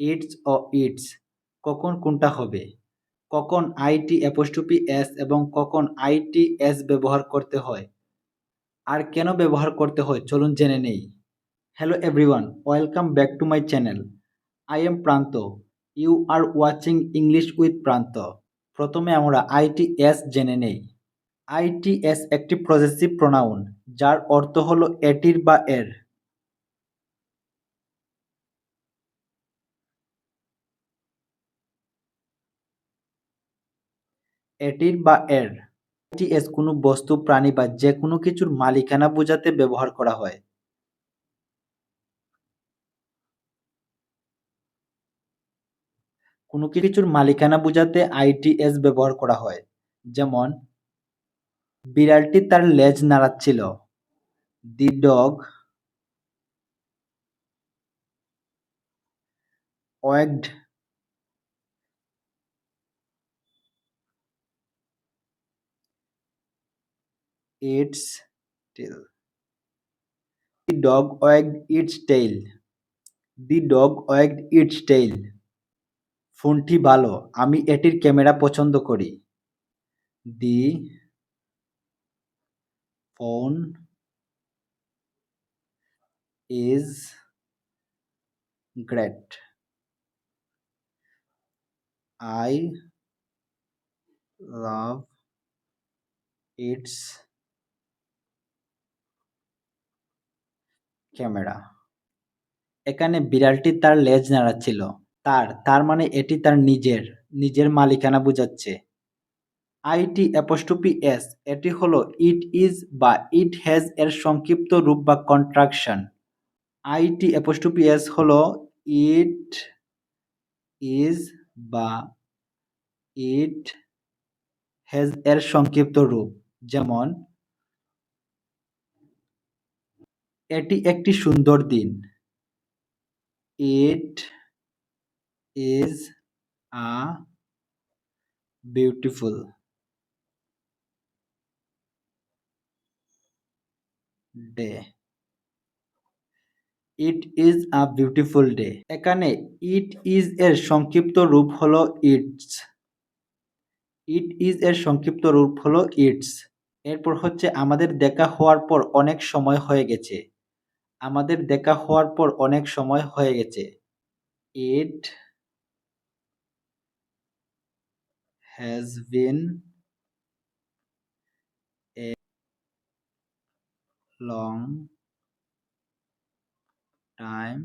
It's O it's কখন কোনটা হবে? কখন আইটি অ্যাপোস্ট্রোফি এস এবং কখন আইটি এস ব্যবহার করতে হয়? আর কেন ব্যবহার করতে হয় চলুন জেনে নেই। Hello everyone, welcome back to my channel. I am Pranto. You are watching English with Pranto. প্রথমে আমরা আইটি এস জেনে নেই। আইটি এস একটি পজেসিভ প্রোনাউন যার অর্থ হলো এটির বা এর। এটির বা এর। আইটি এস কোনো বস্তু, প্রাণী বা যে কোনো কিছুর মালিকানা বোঝাতে ব্যবহার করা হয়। কোনো কিছুর মালিকানা বোঝাতে আইটি এস ব্যবহার করা হয়। যেমন, বিড়ালটি তার লেজ নাড়াচ্ছিল। The dog wagged its tail. The dog wagged its tail. The dog wagged its tail. ফোনটি ভালো, আমি এটির ক্যামেরা পছন্দ করি। The phone is great. I love its camera. এখানে বিড়ালটি তার লেজ নাড়াচ্ছিল। তার মানে এটি তার নিজের মালিকানা বোঝাচ্ছে। আইটি অ্যাপোস্ট্রোফি এস এটি হলো ইট ইজ বা ইট হ্যাজ এর সংক্ষিপ্ত রূপ বা কন্ট্রাকশন। আইটি অ্যাপোস্ট্রোফি এস হলো ইট ইজ বা ইট হ্যাজ এর সংক্ষিপ্ত রূপ। যেমন, এটি একটি সুন্দর দিন। It is a beautiful day. It is a beautiful day. এখানে ইট ইজ এর সংক্ষিপ্ত রূপ হলো ইটস। ইট ইজ এর সংক্ষিপ্ত রূপ হলো ইটস। এরপর হচ্ছে আমাদের দেখা হওয়ার পর অনেক সময় হয়ে গেছে। আমাদের দেখা হওয়ার পর অনেক সময় হয়ে গেছে। It has been a long time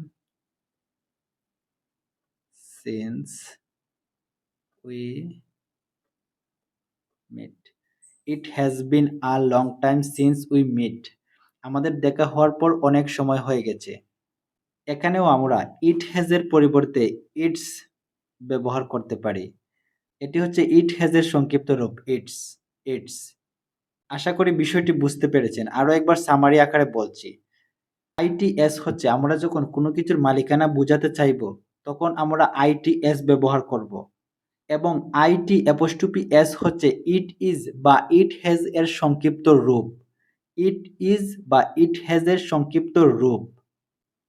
since we met. It has been a long time since we met. আমাদের দেখা হওয়ার পর অনেক সময় হয়ে গেছে। এখানেও আমরা ইট হ্যাজ এর পরিবর্তে ইটস ব্যবহার করতে পারি। এটি হচ্ছে ইট হ্যাজ এর সংক্ষিপ্ত রূপ ইটস। ইটস। আশা করি বিষয়টি বুঝতে পেরেছেন। আরো একবার সামারি আকারে বলছি। আইটিএস হচ্ছে আমরা যখন কোনো কিছুর মালিকানা বোঝাতে চাইব তখন আমরা আইটিএস ব্যবহার করব। এবং আইটি অ্যাপোস্ট্রোফি এস হচ্ছে ইট ইজ বা ইট হ্যাজ এর সংক্ষিপ্ত রূপ। ইট ইজ বা ইট হ্যাজ এর সংক্ষিপ্ত রূপ।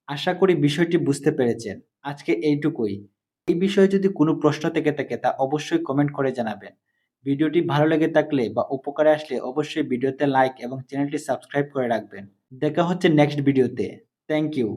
আশা করি বিষয়টি বুঝতে পেরেছেন। আজকে এইটুকুই। এই বিষয়ে যদি কোনো প্রশ্ন থেকে থাকে তা অবশ্যই কমেন্ট করে জানাবেন। ভিডিওটি ভালো লেগে থাকলে বা উপকারে আসলে অবশ্যই ভিডিওতে লাইক এবং চ্যানেলটি সাবস্ক্রাইব করে রাখবেন। দেখা হচ্ছে নেক্সট ভিডিওতে। Thank you.